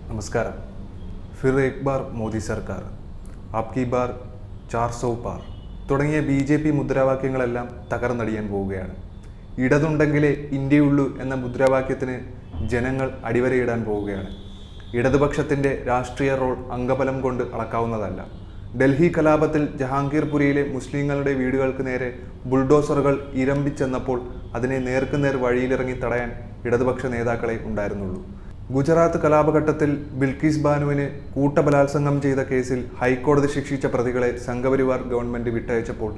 നമസ്കാരം. ഫിർ ഏക് ബാർ മോദി സർക്കാർ, ആപ്കി ബാർ 400 പാർ തുടങ്ങിയ BJP മുദ്രാവാക്യങ്ങളെല്ലാം തകർന്നടിയാൻ പോവുകയാണ്. ഇടതുണ്ടെങ്കിലേ ഇന്ത്യയുള്ളൂ എന്ന മുദ്രാവാക്യത്തിന് ജനങ്ങൾ അടിവരയിടാൻ പോവുകയാണ്. ഇടതുപക്ഷത്തിൻ്റെ രാഷ്ട്രീയ റോൾ അംഗബലം കൊണ്ട് അളക്കാവുന്നതല്ല. ഡൽഹി കലാപത്തിൽ ജഹാംഗീർപുരിയിലെ മുസ്ലിങ്ങളുടെ വീടുകൾക്ക് നേരെ ബുൾഡോസറുകൾ ഇരമ്പിച്ചെന്നപ്പോൾ അതിനെ നേർക്കുനേർ വഴിയിലിറങ്ങി തടയാൻ ഇടതുപക്ഷ നേതാക്കളെ ഉണ്ടായിരുന്നുള്ളൂ. ഗുജറാത്ത് കലാപഘട്ടത്തിൽ ബിൽക്കിസ് ബാനുവിന് കൂട്ടബലാത്സംഗം ചെയ്ത കേസിൽ ഹൈക്കോടതി ശിക്ഷിച്ച പ്രതികളെ സംഘപരിവാർ ഗവൺമെന്റ് വിട്ടയച്ചപ്പോൾ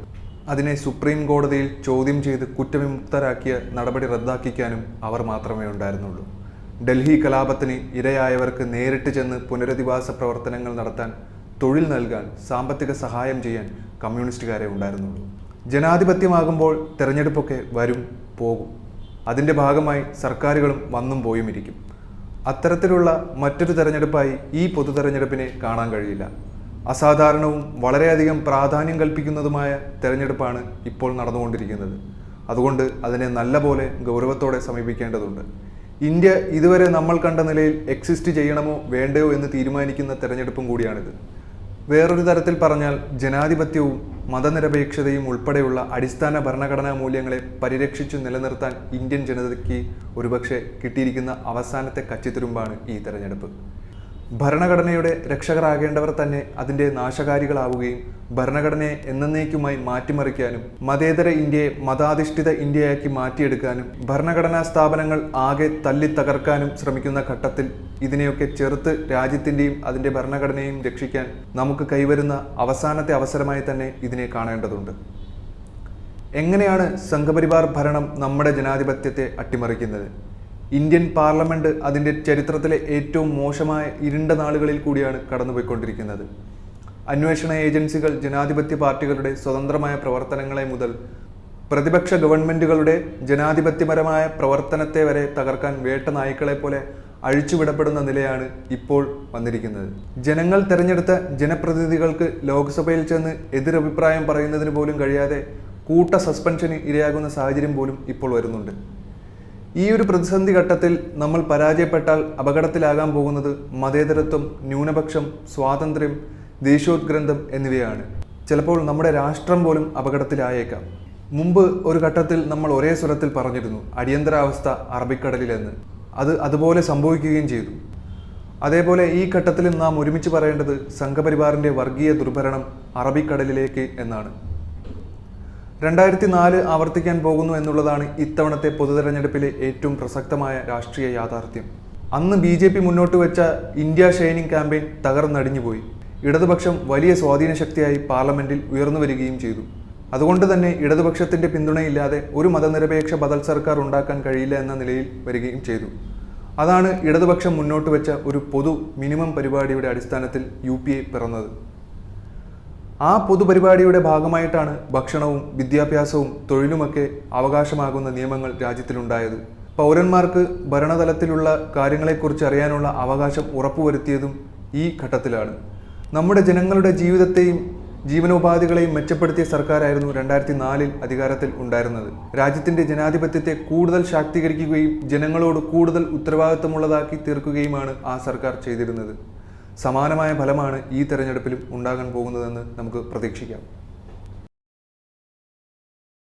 അതിനെ സുപ്രീം കോടതിയിൽ ചോദ്യം ചെയ്ത് കുറ്റവിമുക്തരാക്കിയ നടപടി റദ്ദാക്കിക്കാനും അവർ മാത്രമേ ഉണ്ടായിരുന്നുള്ളൂ. ഡൽഹി കലാപത്തിന് ഇരയായവർക്ക് നേരിട്ട് ചെന്ന് പുനരധിവാസ പ്രവർത്തനങ്ങൾ നടത്താൻ, തൊഴിൽ നൽകാൻ, സാമ്പത്തിക സഹായം ചെയ്യാൻ കമ്മ്യൂണിസ്റ്റുകാരെ ഉണ്ടായിരുന്നുള്ളൂ. ജനാധിപത്യമാകുമ്പോൾ തെരഞ്ഞെടുപ്പൊക്കെ വരും പോകും. അതിൻ്റെ ഭാഗമായി സർക്കാരുകളും വന്നും പോയും ഇരിക്കും. അത്തരത്തിലുള്ള മറ്റൊരു തെരഞ്ഞെടുപ്പായി ഈ പൊതു തെരഞ്ഞെടുപ്പിനെ കാണാൻ കഴിയില്ല. അസാധാരണവും വളരെയധികം പ്രാധാന്യം കൽപ്പിക്കുന്നതുമായ തെരഞ്ഞെടുപ്പാണ് ഇപ്പോൾ നടന്നുകൊണ്ടിരിക്കുന്നത്. അതുകൊണ്ട് അതിനെ നല്ലപോലെ ഗൗരവത്തോടെ സമീപിക്കേണ്ടതുണ്ട്. ഇന്ത്യ ഇതുവരെ നമ്മൾ കണ്ട നിലയിൽ എക്സിസ്റ്റ് ചെയ്യണമോ വേണ്ടയോ എന്ന് തീരുമാനിക്കുന്ന തെരഞ്ഞെടുപ്പും കൂടിയാണിത്. വേറൊരു തരത്തിൽ പറഞ്ഞാൽ ജനാധിപത്യവും മതനിരപേക്ഷതയും ഉൾപ്പെടെയുള്ള അടിസ്ഥാന ഭരണഘടനാ മൂല്യങ്ങളെ പരിരക്ഷിച്ചു നിലനിർത്താൻ ഇന്ത്യൻ ജനതയ്ക്ക് ഒരുപക്ഷെ കിട്ടിയിരിക്കുന്ന അവസാനത്തെ കച്ചിത്തുരുമ്പാണ് ഈ തെരഞ്ഞെടുപ്പ്. ഭരണഘടനയുടെ രക്ഷകരാകേണ്ടവർ തന്നെ അതിൻ്റെ നാശകാരികളാവുകയും ഭരണഘടനയെ എന്നേക്കുമായി മാറ്റിമറിക്കാനും മതേതര ഇന്ത്യയെ മതാധിഷ്ഠിത ഇന്ത്യയാക്കി മാറ്റിയെടുക്കാനും ഭരണഘടനാ സ്ഥാപനങ്ങൾ ആകെ തല്ലി തകർക്കാനും ശ്രമിക്കുന്ന ഘട്ടത്തിൽ ഇതിനെയൊക്കെ ചെറുത്ത് രാജ്യത്തിൻ്റെയും അതിൻ്റെ ഭരണഘടനയും രക്ഷിക്കാൻ നമുക്ക് കൈവരുന്ന അവസാനത്തെ അവസരമായി തന്നെ ഇതിനെ കാണേണ്ടതുണ്ട്. എങ്ങനെയാണ് സംഘപരിവാർ ഭരണം നമ്മുടെ ജനാധിപത്യത്തെ അട്ടിമറിക്കുന്നത്? ഇന്ത്യൻ പാർലമെന്റ് അതിൻ്റെ ചരിത്രത്തിലെ ഏറ്റവും മോശമായ ഇരുണ്ട നാളുകളിൽ കൂടിയാണ് കടന്നുപോയിക്കൊണ്ടിരിക്കുന്നത്. അന്വേഷണ ഏജൻസികൾ ജനാധിപത്യ പാർട്ടികളുടെ സ്വതന്ത്രമായ പ്രവർത്തനങ്ങളെ മുതൽ പ്രതിപക്ഷ ഗവൺമെന്റുകളുടെ ജനാധിപത്യപരമായ പ്രവർത്തനത്തെ വരെ തകർക്കാൻ വേട്ട നായ്ക്കളെ പോലെ അഴിച്ചുവിടപ്പെടുന്ന നിലയാണ് ഇപ്പോൾ വന്നിരിക്കുന്നത്. ജനങ്ങൾ തെരഞ്ഞെടുത്ത ജനപ്രതിനിധികൾക്ക് ലോക്സഭയിൽ ചെന്ന് എതിരഭിപ്രായം പറയുന്നതിന് പോലും കഴിയാതെ കൂട്ട സസ്പെൻഷന് ഇരയാകുന്ന സാഹചര്യം പോലും ഇപ്പോൾ വരുന്നുണ്ട്. ഈ ഒരു പ്രതിസന്ധി ഘട്ടത്തിൽ നമ്മൾ പരാജയപ്പെട്ടാൽ അപകടത്തിലാകാൻ പോകുന്നത് മതേതരത്വം, ന്യൂനപക്ഷം, സ്വാതന്ത്ര്യം, ദേശീയോദ്ഗ്രന്ഥം എന്നിവയാണ്. ചിലപ്പോൾ നമ്മുടെ രാഷ്ട്രം പോലും അപകടത്തിലായേക്കാം. മുമ്പ് ഒരു ഘട്ടത്തിൽ നമ്മൾ ഒരേ സ്വരത്തിൽ പറഞ്ഞിരുന്നു അടിയന്തരാവസ്ഥ അറബിക്കടലിലെന്ന്. അത് അതുപോലെ സംഭവിക്കുകയും ചെയ്തു. അതേപോലെ ഈ ഘട്ടത്തിൽ നാം ഒരുമിച്ച് പറയേണ്ടത് സംഘപരിവാറിൻ്റെ വർഗീയ ദുർഭരണം അറബിക്കടലിലേക്ക് എന്നാണ്. 2004 ആവർത്തിക്കാൻ പോകുന്നു എന്നുള്ളതാണ് ഇത്തവണത്തെ പൊതുതെരഞ്ഞെടുപ്പിലെ ഏറ്റവും പ്രസക്തമായ രാഷ്ട്രീയ യാഥാർത്ഥ്യം. അന്ന് BJP മുന്നോട്ട് വെച്ച ഇന്ത്യ ഷൈനിങ് ക്യാമ്പയിൻ തകർന്നടിഞ്ഞുപോയി. ഇടതുപക്ഷം വലിയ സ്വാധീന ശക്തിയായി പാർലമെന്റിൽ ഉയർന്നു വരികയും ചെയ്തു. അതുകൊണ്ട് തന്നെ ഇടതുപക്ഷത്തിന്റെ പിന്തുണയില്ലാതെ ഒരു മതനിരപേക്ഷ ബദൽ സർക്കാർ ഉണ്ടാക്കാൻ കഴിയില്ല എന്ന നിലയിൽ വരികയും ചെയ്തു. അതാണ് ഇടതുപക്ഷം മുന്നോട്ട് വെച്ച ഒരു പൊതു മിനിമം പരിപാടിയുടെ അടിസ്ഥാനത്തിൽ UPA പിറന്നത്. ആ പൊതുപരിപാടിയുടെ ഭാഗമായിട്ടാണ് ഭക്ഷണവും വിദ്യാഭ്യാസവും തൊഴിലുമൊക്കെ അവകാശമാകുന്ന നിയമങ്ങൾ രാജ്യത്തിലുണ്ടായത്. പൗരന്മാർക്ക് ഭരണതലത്തിലുള്ള കാര്യങ്ങളെക്കുറിച്ച് അറിയാനുള്ള അവകാശം ഉറപ്പുവരുത്തിയതും ഈ ഘട്ടത്തിലാണ്. നമ്മുടെ ജനങ്ങളുടെ ജീവിതത്തെയും ജീവനോപാധികളെയും മെച്ചപ്പെടുത്തിയ സർക്കാരായിരുന്നു 2004 അധികാരത്തിൽ ഉണ്ടായിരുന്നത്. രാജ്യത്തിന്റെ ജനാധിപത്യത്തെ കൂടുതൽ ശാക്തീകരിക്കുകയും ജനങ്ങളോട് കൂടുതൽ ഉത്തരവാദിത്തമുള്ളതാക്കി തീർക്കുകയുമാണ് ആ സർക്കാർ ചെയ്തിരുന്നത്. സമാനമായ ഫലമാണ് ഈ തെരഞ്ഞെടുപ്പിലും ഉണ്ടാകാൻ പോകുന്നതെന്ന് നമുക്ക് പ്രതീക്ഷിക്കാം.